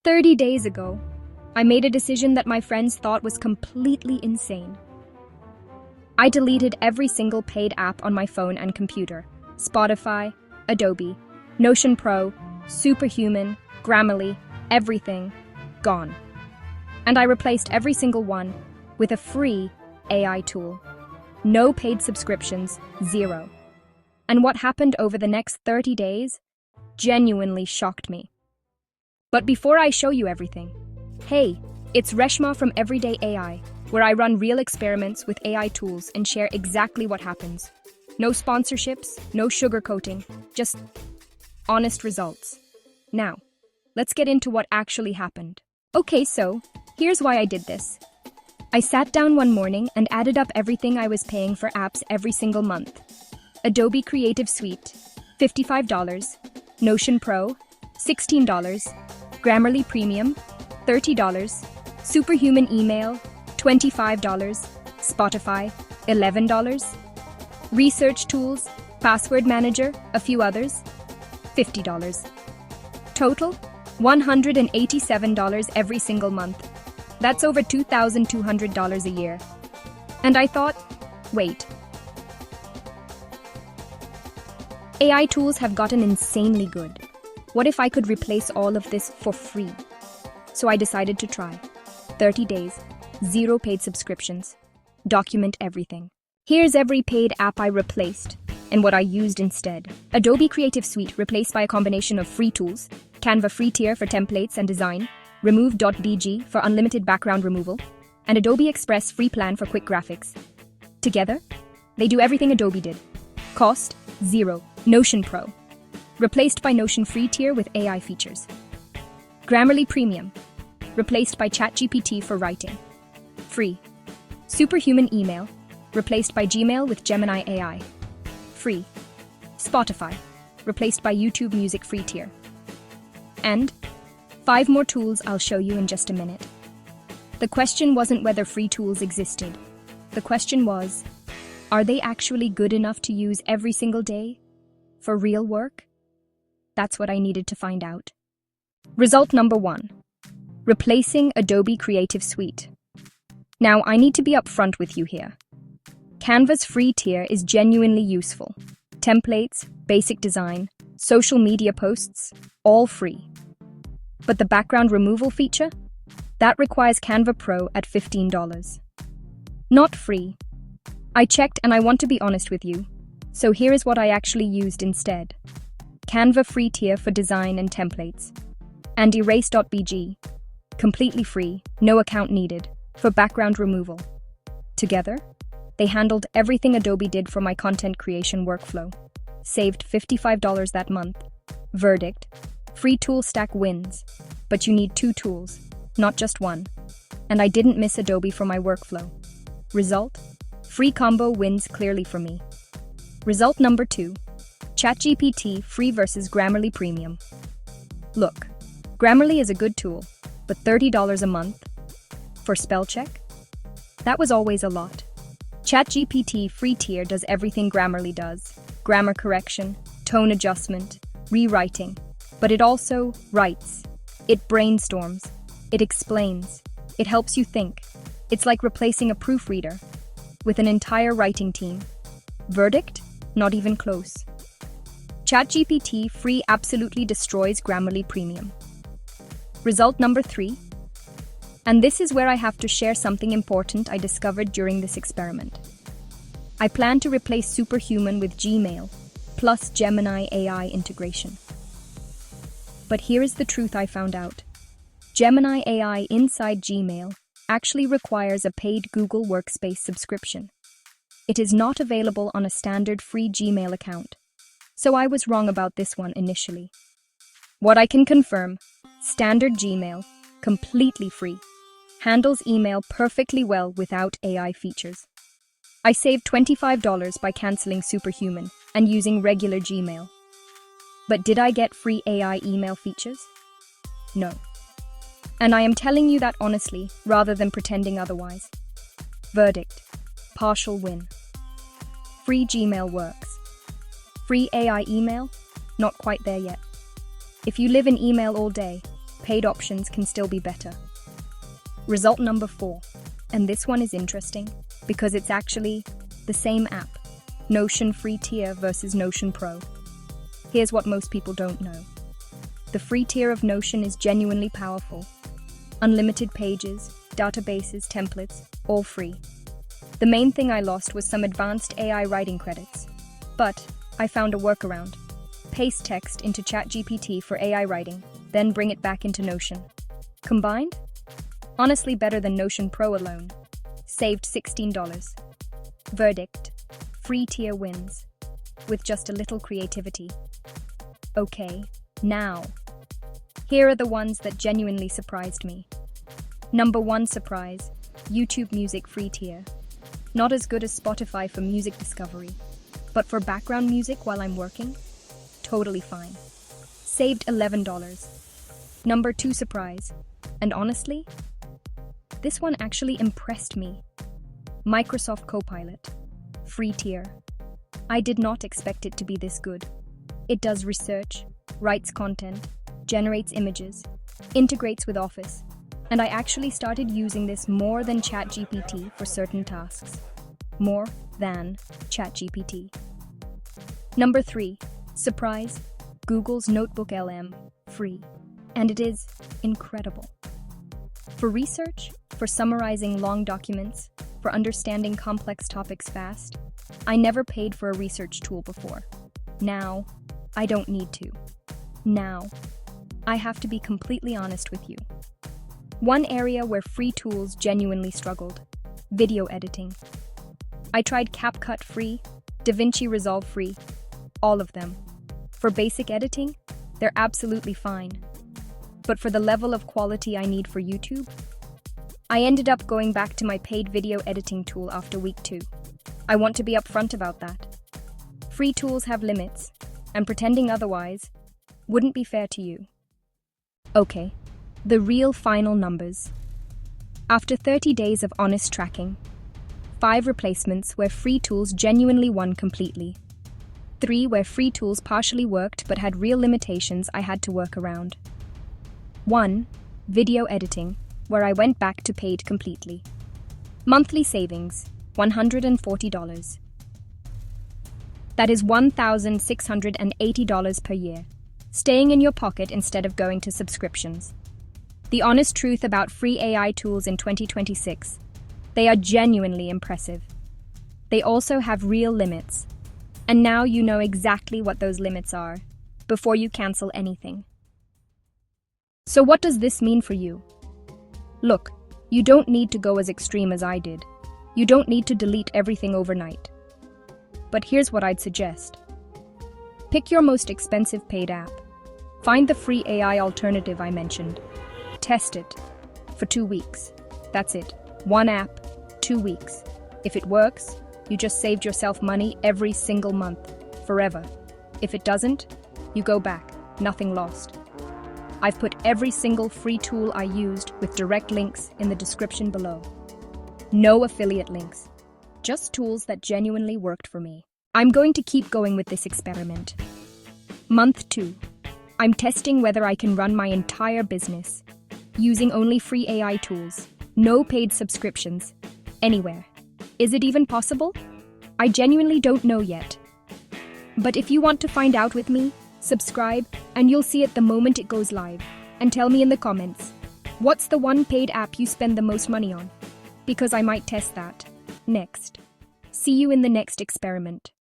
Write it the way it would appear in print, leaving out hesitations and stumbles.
30 days ago, I made a decision that my friends thought was completely insane. I deleted every single paid app on my phone and computer. Spotify, Adobe, Notion Pro, Superhuman, Grammarly, everything, gone. And I replaced every single one with a free AI tool. No paid subscriptions, zero. And what happened over the next 30 days genuinely shocked me. But before I show you everything, hey, it's Reshma from Everyday AI, where I run real experiments with AI tools and share exactly what happens. No sponsorships, no sugarcoating, just honest results. Now, let's get into what actually happened. Okay, so here's why I did this. I sat down one morning and added up everything I was paying for apps every single month. Adobe Creative Suite, $55, Notion Pro, $16, Grammarly Premium, $30, Superhuman Email, $25, Spotify, $11, Research Tools, Password Manager, a few others, $50. Total, $187 every single month. That's over $2,200 a year. And I thought, wait. AI tools have gotten insanely good. What if I could replace all of this for free? So I decided to try. 30 days, zero paid subscriptions. Document everything. Here's every paid app I replaced and what I used instead. Adobe Creative Suite replaced by a combination of free tools, Canva free tier for templates and design, Remove.bg for unlimited background removal, and Adobe Express free plan for quick graphics. Together, they do everything Adobe did. Cost, zero. Notion Pro, replaced by Notion free tier with AI features. Grammarly Premium, replaced by ChatGPT for writing. Free. Superhuman Email, replaced by Gmail with Gemini AI. Free. Spotify, replaced by YouTube Music free tier. And 5 more tools I'll show you in just a minute. The question wasn't whether free tools existed. The question was, are they actually good enough to use every single day? For real work? That's what I needed to find out. Result number 1. Replacing Adobe Creative Suite. Now, I need to be upfront with you here. Canva's free tier is genuinely useful. Templates, basic design, social media posts, all free. But the background removal feature? That requires Canva Pro at $15. Not free. I checked and I want to be honest with you. So here is what I actually used instead. Canva free tier for design and templates. And Erase.bg, completely free, no account needed, for background removal. Together, they handled everything Adobe did for my content creation workflow. Saved $55 that month. Verdict: free tool stack wins, but you need 2 tools, not just one. And I didn't miss Adobe for my workflow. Result: free combo wins clearly for me. Result number 2. ChatGPT free versus Grammarly Premium. Look, Grammarly is a good tool, but $30 a month? For spell check? That was always a lot. ChatGPT free tier does everything Grammarly does. Grammar correction, tone adjustment, rewriting. But it also writes. It brainstorms. It explains. It helps you think. It's like replacing a proofreader with an entire writing team. Verdict? Not even close. ChatGPT free absolutely destroys Grammarly Premium. Result number 3. And this is where I have to share something important I discovered during this experiment. I plan to replace Superhuman with Gmail, plus Gemini AI integration. But here is the truth I found out. Gemini AI inside Gmail actually requires a paid Google Workspace subscription. It is not available on a standard free Gmail account. So I was wrong about this one initially. What I can confirm, standard Gmail, completely free, handles email perfectly well without AI features. I saved $25 by canceling Superhuman and using regular Gmail. But did I get free AI email features? No. And I am telling you that honestly, rather than pretending otherwise. Verdict: partial win. Free Gmail works. Free AI email? Not quite there yet. If you live in email all day, paid options can still be better. Result number 4, and this one is interesting because it's actually the same app, Notion free tier versus Notion Pro. Here's what most people don't know. The free tier of Notion is genuinely powerful. Unlimited pages, databases, templates, all free. The main thing I lost was some advanced AI writing credits. But I found a workaround. Paste text into ChatGPT for AI writing, then bring it back into Notion. Combined? Honestly better than Notion Pro alone. Saved $16. Verdict: free tier wins. With just a little creativity. Okay, now. Here are the ones that genuinely surprised me. Number 1 surprise, YouTube Music free tier. Not as good as Spotify for music discovery, but for background music while I'm working, totally fine. Saved $11. Number 2 surprise, and honestly, this one actually impressed me. Microsoft Copilot, free tier. I did not expect it to be this good. It does research, writes content, generates images, integrates with Office, and I actually started using this more than ChatGPT for certain tasks. More than ChatGPT. Number 3, surprise, Google's NotebookLM, free. And it is incredible. For research, for summarizing long documents, for understanding complex topics fast, I never paid for a research tool before. Now, I don't need to. Now, I have to be completely honest with you. One area where free tools genuinely struggled: video editing. I tried CapCut free, DaVinci Resolve free, all of them. For basic editing, they're absolutely fine. But for the level of quality I need for YouTube, I ended up going back to my paid video editing tool after week 2. I want to be upfront about that. Free tools have limits, and pretending otherwise wouldn't be fair to you. Okay, the real final numbers. After 30 days of honest tracking, 5 replacements where free tools genuinely won completely. 3 where free tools partially worked but had real limitations I had to work around. 1, video editing, where I went back to paid completely. Monthly savings, $140. That is $1,680 per year, staying in your pocket instead of going to subscriptions. The honest truth about free AI tools in 2026, they are genuinely impressive. They also have real limits, and now you know exactly what those limits are before you cancel anything. So what does this mean for you? Look, you don't need to go as extreme as I did. You don't need to delete everything overnight. But here's what I'd suggest. Pick your most expensive paid app. Find the free AI alternative I mentioned. Test it for 2 weeks. That's it. 1 app, 2 weeks. If it works, you just saved yourself money every single month, forever. If it doesn't, you go back. Nothing lost. I've put every single free tool I used with direct links in the description below. No affiliate links. Just tools that genuinely worked for me. I'm going to keep going with this experiment. Month 2. I'm testing whether I can run my entire business using only free AI tools, no paid subscriptions, anywhere. Is it even possible? I genuinely don't know yet. But if you want to find out with me, subscribe and you'll see it the moment it goes live. And tell me in the comments, what's the one paid app you spend the most money on? Because I might test that next. See you in the next experiment.